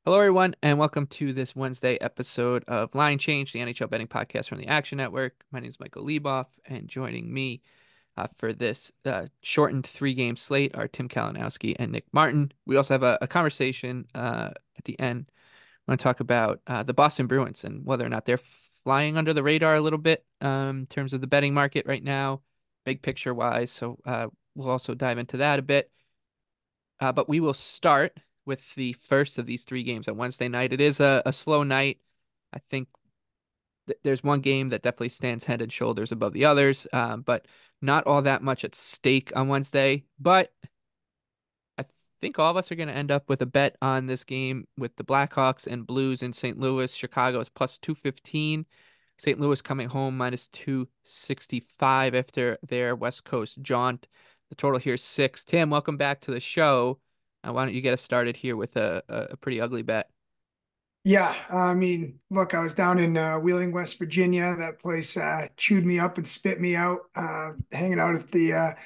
Hello, everyone, and welcome to this Wednesday episode of Line Change, the NHL betting podcast from the Action Network. My name is Michael Lieboff, and joining me for this shortened three-game slate are Tim Kalinowski and Nick Martin. We also have a conversation at the end. I want to talk about the Boston Bruins and whether or not they're flying under the radar a little bit in terms of the betting market right now, big picture wise. So we'll also dive into that a bit. But we will start with the first of these three games on Wednesday night. It is a slow night. I think there's one game that definitely stands head and shoulders above the others, but not all that much at stake on Wednesday. But I think all of us are going to end up with a bet on this game with the Blackhawks and Blues in St. Louis. Chicago is plus 215. St. Louis coming home minus 265 after their West Coast jaunt. The total here is 6. Tim, welcome back to the show. Why don't you get us started here with a pretty ugly bet? Yeah, I mean, look, I was down in Wheeling, West Virginia. That place chewed me up and spit me out. Hanging out at the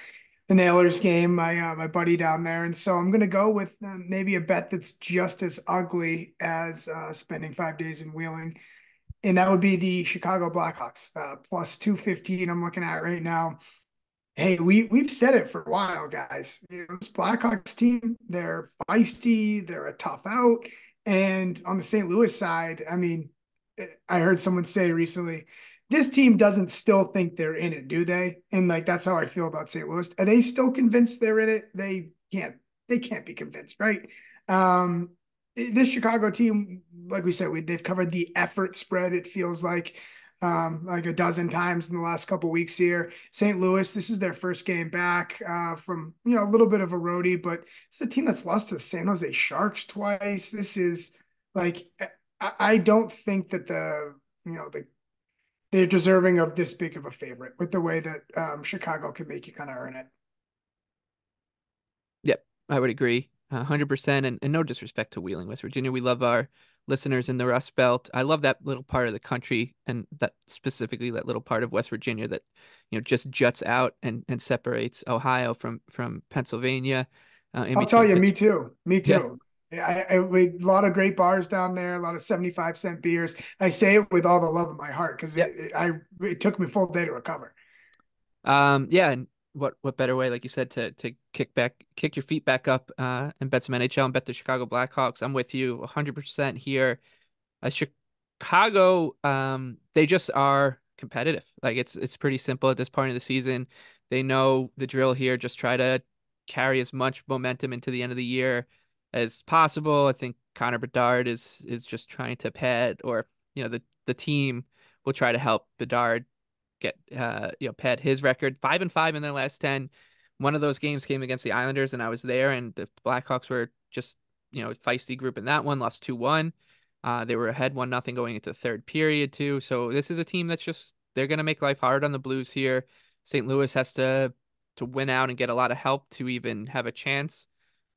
Nailers game, my buddy down there, and so I'm gonna go with maybe a bet that's just as ugly as spending 5 days in Wheeling, and that would be the Chicago Blackhawks plus 215. I'm looking at right now. Hey, we've said it for a while, guys. This Blackhawks team, they're feisty, they're a tough out. And on the St. Louis side, I mean, I heard someone say recently, this team doesn't still think they're in it, do they? And like that's how I feel about St. Louis. Are they still convinced they're in it? They can't be convinced, right? Um, this Chicago team, like we said, they've covered the effort spread, it feels like a dozen times in the last couple of weeks here. St. Louis, this is their first game back from a little bit of a roadie, but it's a team that's lost to the San Jose Sharks twice. This is like I don't think that they're deserving of this big of a favorite with the way that Chicago can make you kind of earn it. Yep, I would agree 100%. And no disrespect to Wheeling, West Virginia. We love our listeners in the Rust Belt. I love that little part of the country and that specifically that little part of West Virginia that, just juts out and separates Ohio from Pennsylvania, in I'll tell between you, me Pittsburgh. too. Me Yeah. too. A lot of great bars down there, a lot of 75-cent beers. I say it with all the love of my heart because Yeah. it took me a full day to recover. Yeah, and what better way, like you said, to kick your feet back up, and bet some NHL and bet the Chicago Blackhawks. I'm with you 100% here. Chicago, they just are competitive. Like it's pretty simple at this point of the season. They know the drill here. Just try to carry as much momentum into the end of the year as possible. I think Connor Bedard is just trying to pad, or the team will try to help Bedard get pad his record 5-5 in their last 10. One of those games came against the Islanders, and I was there, and the Blackhawks were just feisty group in that one, lost 2-1. They were ahead 1-0 going into the third period too. So this is a team that's just they're gonna make life hard on the Blues here. St. Louis has to win out and get a lot of help to even have a chance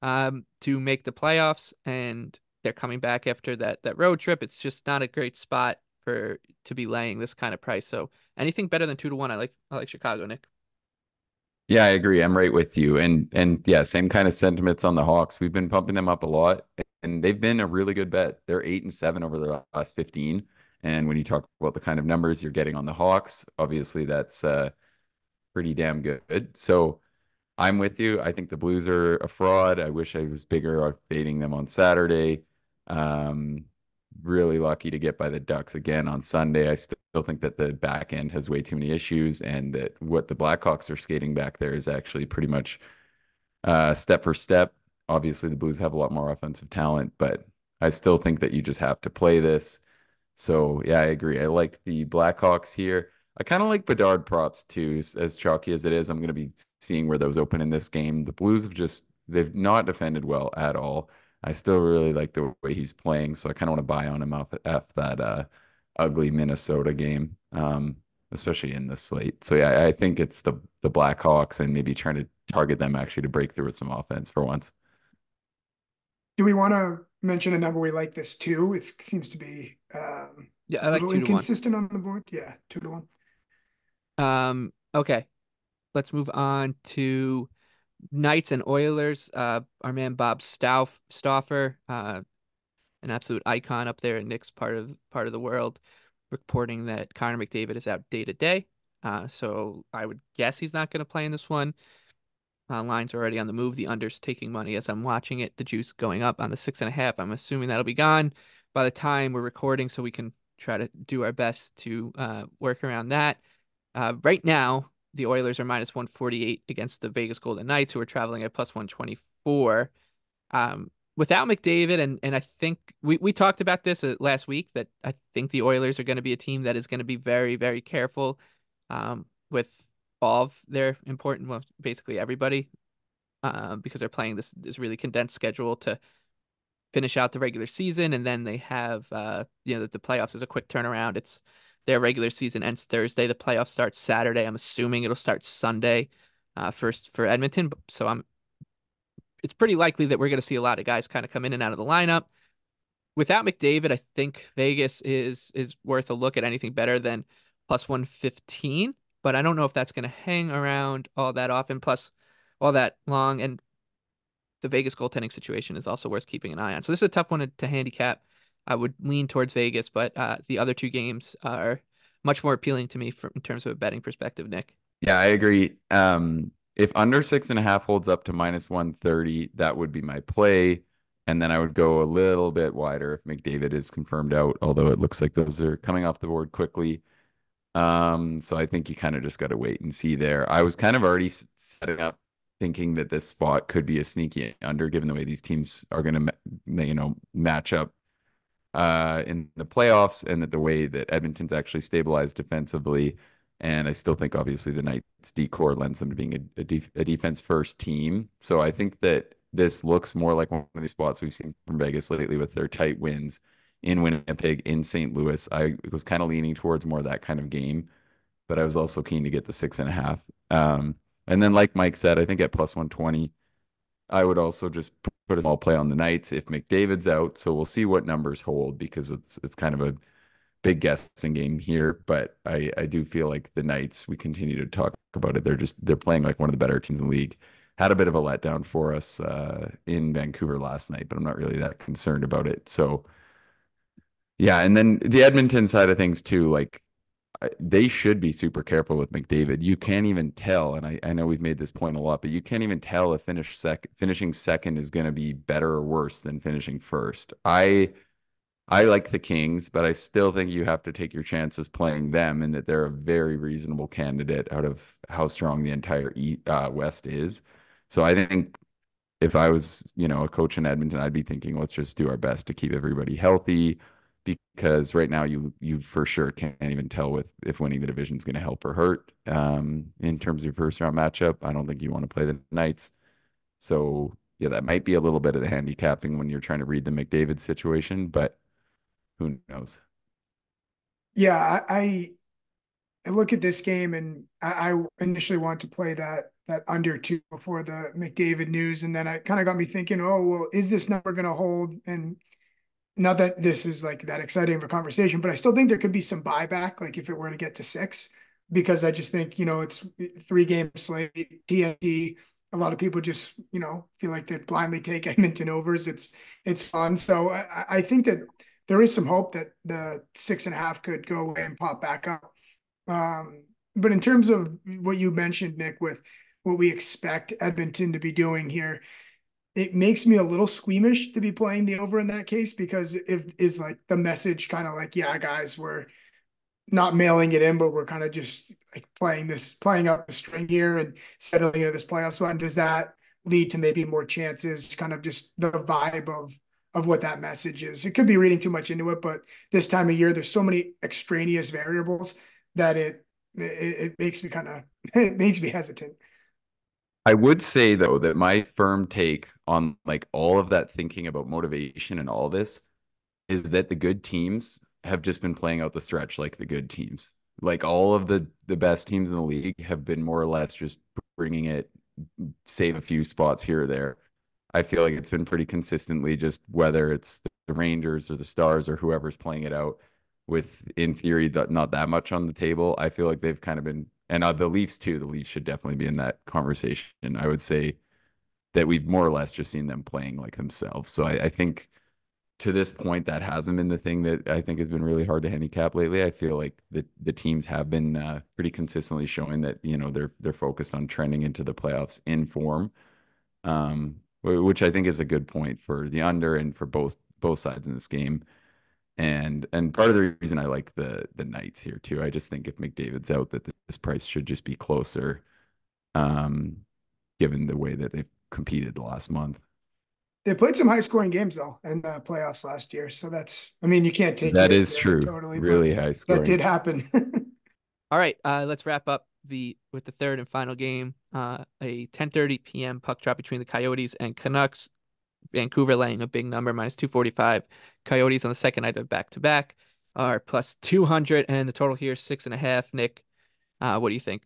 to make the playoffs, and they're coming back after that road trip. It's just not a great spot for to be laying this kind of price. So anything better than 2-1, I like Chicago, Nick. Yeah, I agree. I'm right with you. And yeah, same kind of sentiments on the Hawks. We've been pumping them up a lot, and they've been a really good bet. They're 8-7 over the last 15. And when you talk about the kind of numbers you're getting on the Hawks, obviously that's pretty damn good. So I'm with you. I think the Blues are a fraud. I wish I was bigger on fading them on Saturday. Um, Really lucky to get by the Ducks again on Sunday. I still think that the back end has way too many issues, and that what the Blackhawks are skating back there is actually pretty much step for step. Obviously, the Blues have a lot more offensive talent, but I still think that you just have to play this. So yeah, I agree. I like the Blackhawks here. I kind of like Bedard props too, as chalky as it is. I'm going to be seeing where those open in this game. The Blues they've not defended well at all. I still really like the way he's playing, so I kind of want to buy on him off that ugly Minnesota game, especially in this slate. So yeah, I think it's the Blackhawks and maybe trying to target them actually to break through with some offense for once. Do we want to mention a number we like this too? It seems to be Yeah, a I like little 2-1. inconsistent on the board. Yeah, 2-1. Okay, let's move on to Knights and Oilers. Our man Bob Stauffer. an absolute icon up there in Nick's part of the world, reporting that Connor McDavid is out day to day. So I would guess he's not going to play in this one. Lines are already on the move. The under's taking money as I'm watching it. The juice going up on the 6.5. I'm assuming that'll be gone by the time we're recording, so we can try to do our best to work around that. Right now, the Oilers are minus 148 against the Vegas Golden Knights, who are traveling at plus 124. Without McDavid, and I think we talked about this last week, that I think the Oilers are going to be a team that is going to be very, very careful with all of their important, well, basically everybody, because they're playing this really condensed schedule to finish out the regular season, and then they have the playoffs is a quick turnaround. It's their regular season ends Thursday. The playoffs start Saturday. I'm assuming it'll start Sunday, first for Edmonton. So it's pretty likely that we're going to see a lot of guys kind of come in and out of the lineup. Without McDavid, I think Vegas is worth a look at anything better than plus 115, but I don't know if that's going to hang around all that often, plus all that long. And the Vegas goaltending situation is also worth keeping an eye on. So this is a tough one to handicap. I would lean towards Vegas, but the other two games are much more appealing to me in terms of a betting perspective, Nick. Yeah, I agree. If under 6.5 holds up to minus 130, that would be my play. And then I would go a little bit wider if McDavid is confirmed out, although it looks like those are coming off the board quickly. So I think you kind of just got to wait and see there. I was kind of already setting up thinking that this spot could be a sneaky under, given the way these teams are going to, match up in the playoffs, and that the way that Edmonton's actually stabilized defensively. And I still think, obviously, the Knights' decor lends them to being a defense first team. So I think that this looks more like one of these spots we've seen from Vegas lately with their tight wins in Winnipeg, in St. Louis. I was kind of leaning towards more of that kind of game, but I was also keen to get the 6.5. And then, like Mike said, I think at plus 120, I would also just put a small play on the Knights if McDavid's out. So we'll see what numbers hold, because it's kind of a big guessing game here. But I do feel like the Knights, we continue to talk about it, they're playing like one of the better teams in the league. Had a bit of a letdown for us in Vancouver last night, but I'm not really that concerned about it. So yeah, and then the Edmonton side of things too, like they should be super careful with McDavid. You can't even tell, and I know we've made this point a lot, but you can't even tell if finishing second is going to be better or worse than finishing first. I like the Kings, but I still think you have to take your chances playing them, and that they're a very reasonable candidate out of how strong the entire West is. So I think if I was, a coach in Edmonton, I'd be thinking, let's just do our best to keep everybody healthy, because right now you for sure can't even tell if winning the division is going to help or hurt. In terms of your first round matchup, I don't think you want to play the Knights. So yeah, that might be a little bit of the handicapping when you're trying to read the McDavid situation, but who knows? Yeah, I look at this game, and I initially want to play that under two before the McDavid news, and then it kind of got me thinking, oh well, is this number going to hold? And not that this is like that exciting of a conversation, but I still think there could be some buyback, like if it were to get to 6, because I just think, it's 3-game slate, TNT. A lot of people just, feel like they blindly take Edmonton overs. It's fun. So I think that there is some hope that the 6.5 could go away and pop back up. But in terms of what you mentioned, Nick, with what we expect Edmonton to be doing here, it makes me a little squeamish to be playing the over in that case, because if is like the message kind of like, yeah, guys, we're not mailing it in, but we're kind of just like playing up the string here and settling into this playoff spot. And does that lead to maybe more chances, kind of just the vibe of what that message is? It could be reading too much into it, but this time of year, there's so many extraneous variables that it makes me it makes me hesitant. I would say though that my firm take on like all of that thinking about motivation and all this is that the good teams have just been playing out the stretch like the good teams. Like all of the best teams in the league have been more or less just bringing it, save a few spots here or there. I feel like it's been pretty consistently just whether it's the Rangers or the Stars or whoever's playing it out with, in theory, not that much on the table. I feel like they've kind of been, and the Leafs too. The Leafs should definitely be in that conversation. I would say that we've more or less just seen them playing like themselves. So I think to this point, that hasn't been the thing that I think has been really hard to handicap lately. I feel like the teams have been pretty consistently showing that, they're focused on trending into the playoffs in form, which I think is a good point for the under and for both sides in this game. And part of the reason I like the Knights here too, I just think if McDavid's out, that this price should just be closer, um, given the way that they've competed the last month. They played some high scoring games though in the playoffs last year. So you can't take That it is into it true. totally, but Really high that scoring. did happen. All right, let's wrap up with the third and final game. A 10:30 p.m. puck drop between the Coyotes and Canucks. Vancouver laying a big number, minus 245. Coyotes on the second night of back-to-back are plus 200, and the total here is 6.5. Nick, what do you think?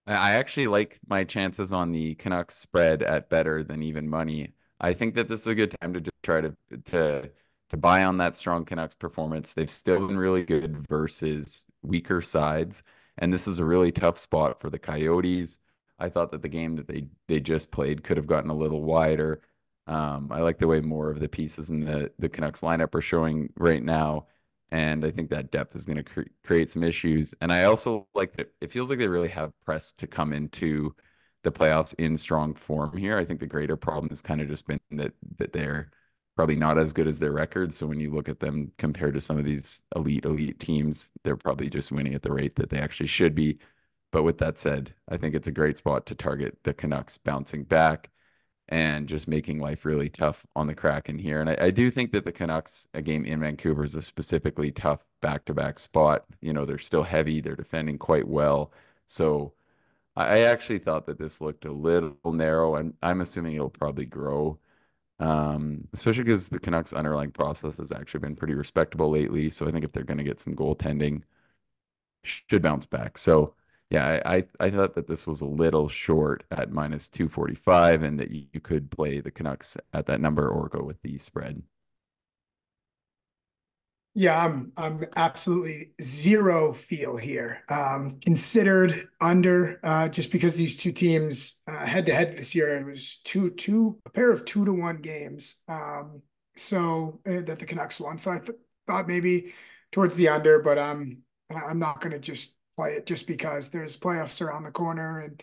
I actually like my chances on the Canucks spread at better than even money. I think that this is a good time to just try to buy on that strong Canucks performance. They've still been really good versus weaker sides, and this is a really tough spot for the Coyotes. I thought that the game that they just played could have gotten a little wider. I like the way more of the pieces in the Canucks lineup are showing right now. And I think that depth is going to create some issues. And I also like that it feels like they really have pressed to come into the playoffs in strong form here. I think the greater problem has kind of just been that they're probably not as good as their records. So when you look at them compared to some of these elite teams, they're probably just winning at the rate that they actually should be. But with that said, I think it's a great spot to target the Canucks bouncing back and just making life really tough on the Kraken here. And I do think that the Canucks, a game in Vancouver, is a specifically tough back-to-back spot. They're still heavy, they're defending quite well. So I actually thought that this looked a little narrow, and I'm assuming it'll probably grow. Especially because the Canucks underlying process has actually been pretty respectable lately. So I think if they're going to get some goaltending, should bounce back. So yeah, I thought that this was a little short at minus 245 and that you could play the Canucks at that number or go with the spread. Yeah, I'm absolutely zero feel here. Considered under just because these two teams head to head this year, it was a pair of 2-1 games. That the Canucks won. So I thought maybe towards the under, but I'm not going to just play it just because there's playoffs around the corner and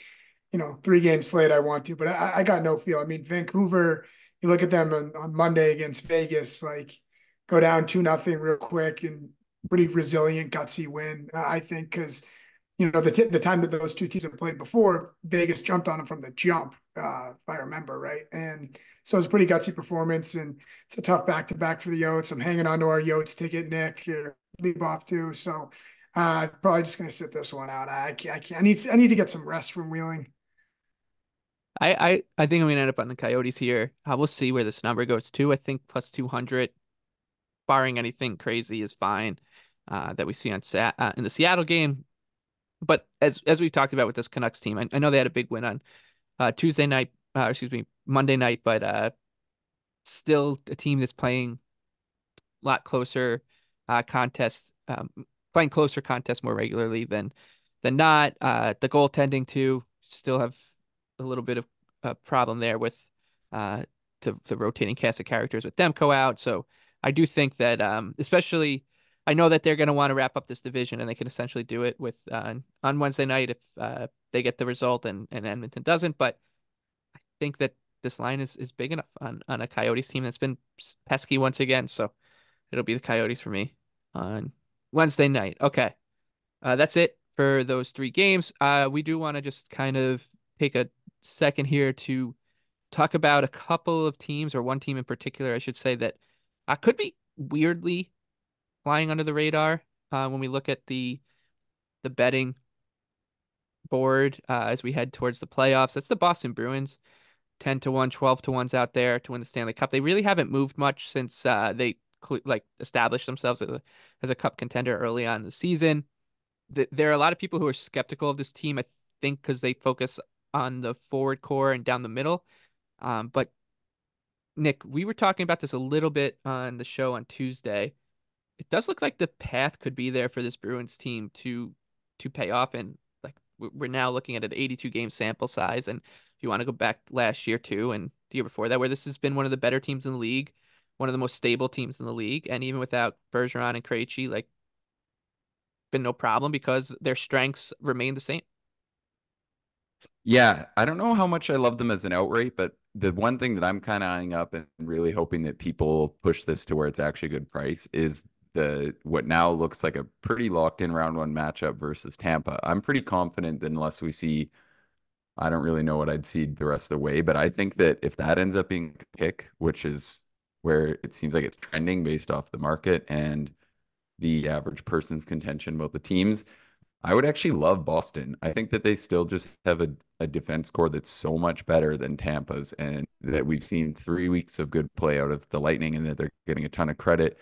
3 game slate I want to, but I got no feel. I mean, Vancouver, you look at them on Monday against Vegas, like go down 2-0 real quick and pretty resilient, gutsy win. I think because the time that those two teams have played before, Vegas jumped on them from the jump, if I remember right. And so it was a pretty gutsy performance, and it's a tough back to back for the Yotes. I'm hanging on to our Yotes ticket, Nick, leave off too. So probably just gonna sit this one out. I can't. I need to get some rest from Wheeling. I think I'm gonna end up on the Coyotes here. We'll see where this number goes to. I think plus 200, barring anything crazy, is fine. That we see on in the Seattle game. But as we've talked about with this Canucks team, I know they had a big win on Tuesday night, Monday night, but still a team that's playing a lot closer contests, playing closer contests more regularly than not. The goaltending too, still have a little bit of a problem there with uh the rotating cast of characters with Demko out. So I do think that especially I know that they're going to want to wrap up this division, and they can essentially do it with on Wednesday night if they get the result and Edmonton doesn't. But I think that this line is big enough on a Coyotes team that's been pesky once again. So it'll be the Coyotes for me on Wednesday night. Okay. That's it for those 3 games. We do want to just kind of take a second here to talk about a couple of teams, or one team in particular, I should say, that could be weirdly flying under the radar when we look at the betting board as we head towards the playoffs. That's the Boston Bruins. 10-1, 12-1's out there to win the Stanley Cup. They really haven't moved much since they established themselves as a cup contender early on in the season. There are a lot of people who are skeptical of this team, I think, because they focus on the forward core and down the middle. But Nick, we were talking about this a little bit on the show on Tuesday. It does look like the path could be there for this Bruins team to pay off, and like we're now looking at an 82 game sample size. And if you want to go back last year too, and the year before that, where this has been one of the better teams in the league, one of the most stable teams in the league. And even without Bergeron and Krejci, like, been no problem because their strengths remain the same. Yeah, I don't know how much I love them as an outright, but the one thing that I'm kind of eyeing up and really hoping that people push this to where it's actually a good price is the what now looks like a pretty locked in round one matchup versus Tampa. I'm pretty confident that unless we see, I don't really know what I'd see the rest of the way, but I think that if that ends up being a pick, which is where it seems like it's trending based off the market and the average person's contention about the teams, I would actually love Boston. I think that they still just have a defense core that's so much better than Tampa's, and that we've seen 3 weeks of good play out of the Lightning, and that they're getting a ton of credit,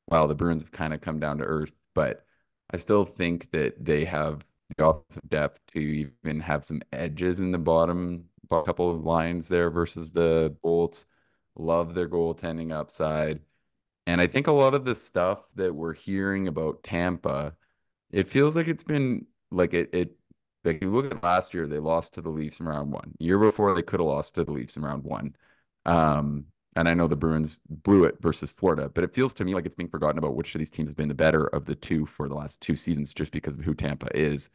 while the Bruins have kind of come down to earth. But I still think that they have the offensive depth to even have some edges in the bottom couple of lines there versus the Bolts. Love their goaltending upside. And I think a lot of the stuff that we're hearing about Tampa, it feels like it's been like it like you look at last year, they lost to the Leafs in round one. Year before they could have lost to the Leafs in round one. And I know the Bruins blew it versus Florida, but it feels to me like it's being forgotten about which of these teams has been the better of the two for the last 2 seasons, just because of who Tampa is.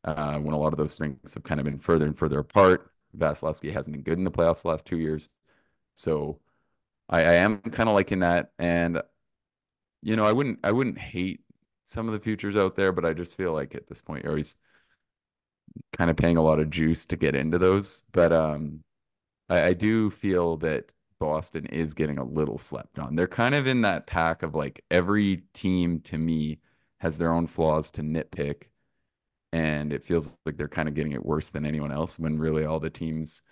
When a lot of those strengths have kind of been further and further apart. Vasilevsky hasn't been good in the playoffs the last 2 years. So I am kind of liking that. And I wouldn't hate some of the futures out there, but I just feel like at this point you're always kind of paying a lot of juice to get into those. But I do feel that Boston is getting a little slept on. They're kind of in that pack of like every team to me has their own flaws to nitpick, and it feels like they're kind of getting it worse than anyone else when really all the teams,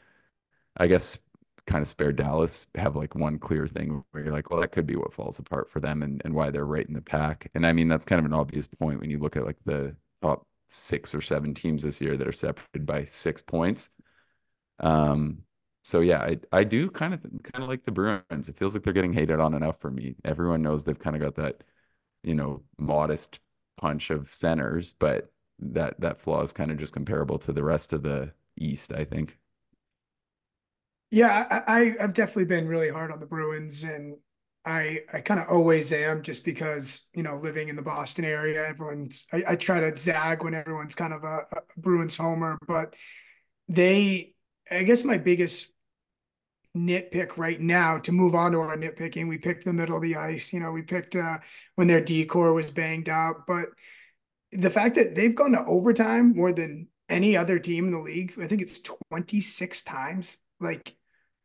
I guess, kind of spare Dallas, have like one clear thing where you're like, well, that could be what falls apart for them, and why they're right in the pack. And I mean, that's kind of an obvious point when you look at like the top 6 or 7 teams this year that are separated by 6 points. Um, so yeah, I do kind of like the Bruins. It feels like they're getting hated on enough for me. Everyone knows they've kind of got that, modest punch of centers, but that flaw is kind of just comparable to the rest of the East, I think. Yeah, I've definitely been really hard on the Bruins, and I kind of always am, just because, living in the Boston area, I try to zag when everyone's kind of a Bruins homer, but they I guess my biggest nitpick right now, to move on to our nitpicking, we picked the middle of the ice. We picked when their decor was banged up, but the fact that they've gone to overtime more than any other team in the league, I think it's 26 times. Like,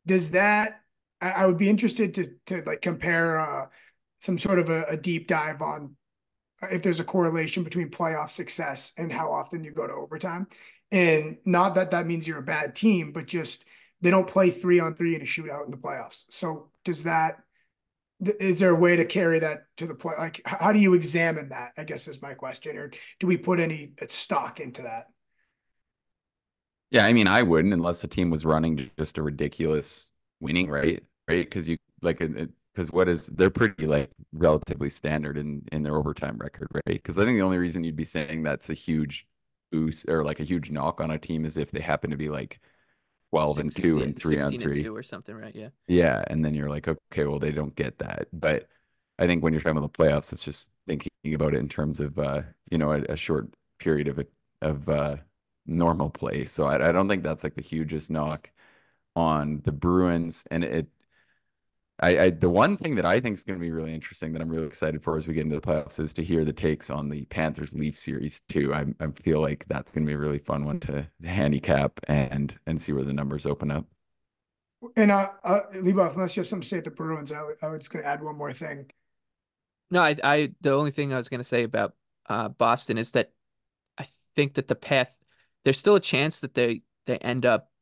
does that? I would be interested to like compare some sort of a deep dive on if there's a correlation between playoff success and how often you go to overtime. And not that that means you're a bad team, but just they don't play 3-on-3 in a shootout in the playoffs. So is there a way to carry that to the play? Like, how do you examine that, I guess, is my question. Or do we put any stock into that? Yeah, I mean, I wouldn't unless the team was running just a ridiculous winning rate, right? Because you like because what is they're pretty like relatively standard in their overtime record, right? Because I think the only reason you'd be saying that's a huge boost or like a huge knock on a team is if they happen to be like 12 and Six, 2 yeah, and 3 on 16 and 3. 2 or something, right? Yeah. Yeah, and then you're like, okay, well, they don't get that. But I think when you're talking about the playoffs, it's just thinking about it in terms of a short period of normal play. So I don't think that's like the hugest knock on the Bruins. And the one thing that I think is going to be really interesting that I'm really excited for as we get into the playoffs is to hear the takes on the Panthers Leaf series too. I feel like that's going to be a really fun one to handicap and see where the numbers open up. And Leboff, unless you have something to say at the Bruins, I was just going to add one more thing. No, the only thing I was going to say about Boston is that I think that the path, there's still a chance that they end up,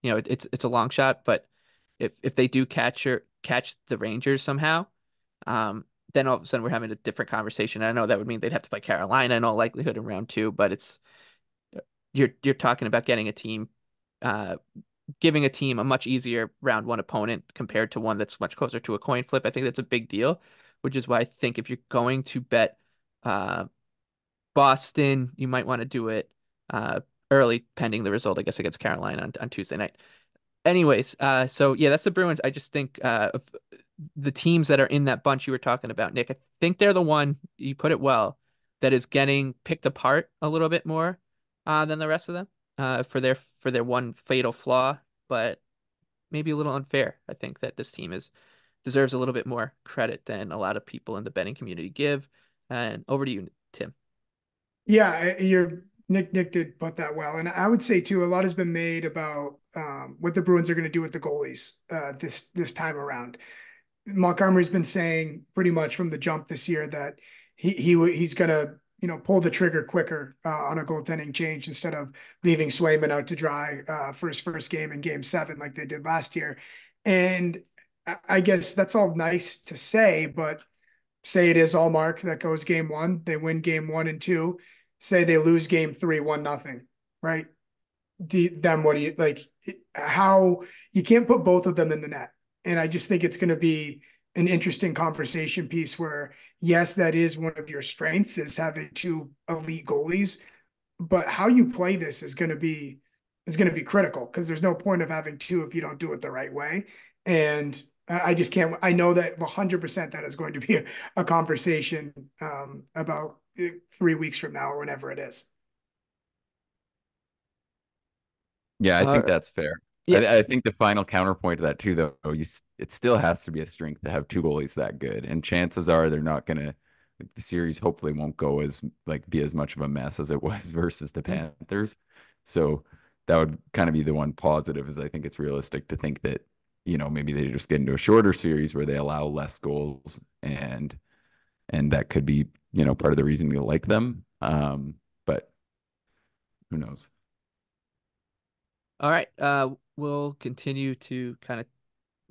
it's a long shot, but if they do catch the Rangers somehow, then all of a sudden we're having a different conversation. I know that would mean they'd have to play Carolina in all likelihood in round two, but you're talking about getting a team, uh, giving a team a much easier round one opponent compared to one that's much closer to a coin flip. I think that's a big deal, which is why I think if you're going to bet uh, Boston, you might want to do it uh, early, pending the result, I guess, against Carolina on Tuesday night. Anyways, so yeah, that's the Bruins. I just think the teams that are in that bunch you were talking about, Nick, I think they're the one, you put it well, that is getting picked apart a little bit more than the rest of them for their one fatal flaw, but maybe a little unfair. I think that this team is deserves a little bit more credit than a lot of people in the betting community give. And over to you, Tim. Yeah, you're Nick did put that well, and I would say too, a lot has been made about what the Bruins are going to do with the goalies this time around. Montgomery's been saying pretty much from the jump this year that he's going to pull the trigger quicker on a goaltending change instead of leaving Swayman out to dry for his first game in Game 7 like they did last year. And I guess that's all nice to say, but say it is all Mark that goes Game 1, they win Game 1 and 2. Say they lose Game 3, 1-0, right? Then what do you like? How you can't put both of them in the net. And I just think it's going to be an interesting conversation piece where, yes, that is one of your strengths is having two elite goalies, but how you play this is going to be critical because there's no point of having two if you don't do it the right way. And I just can't. I know that 100% that is going to be a conversation about 3 weeks from now or whenever it is. Yeah, I think that's fair. Yeah. I think the final counterpoint to that too, though, it still has to be a strength to have two goalies that good, and chances are they're not gonna. The series hopefully won't go as be as much of a mess as it was versus the Panthers. So that would kind of be the one positive is I think it's realistic to think that maybe they just get into a shorter series where they allow less goals and that could be part of the reason you like them. But who knows? All right. We'll continue to kind of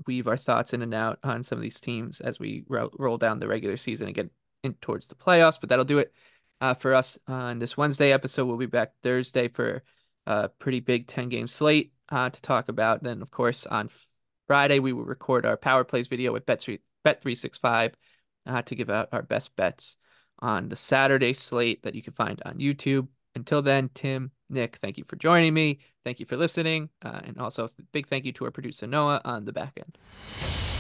weave our thoughts in and out on some of these teams as we roll down the regular season and get in towards the playoffs. But that'll do it for us on this Wednesday episode. We'll be back Thursday for a pretty big 10-game slate to talk about. Then, of course, on Friday, we will record our Power Plays video with Bet365 to give out our best bets on the Saturday slate that you can find on YouTube. Until then, Tim, Nick, thank you for joining me. Thank you for listening. And also, big thank you to our producer, Noah, on the back end.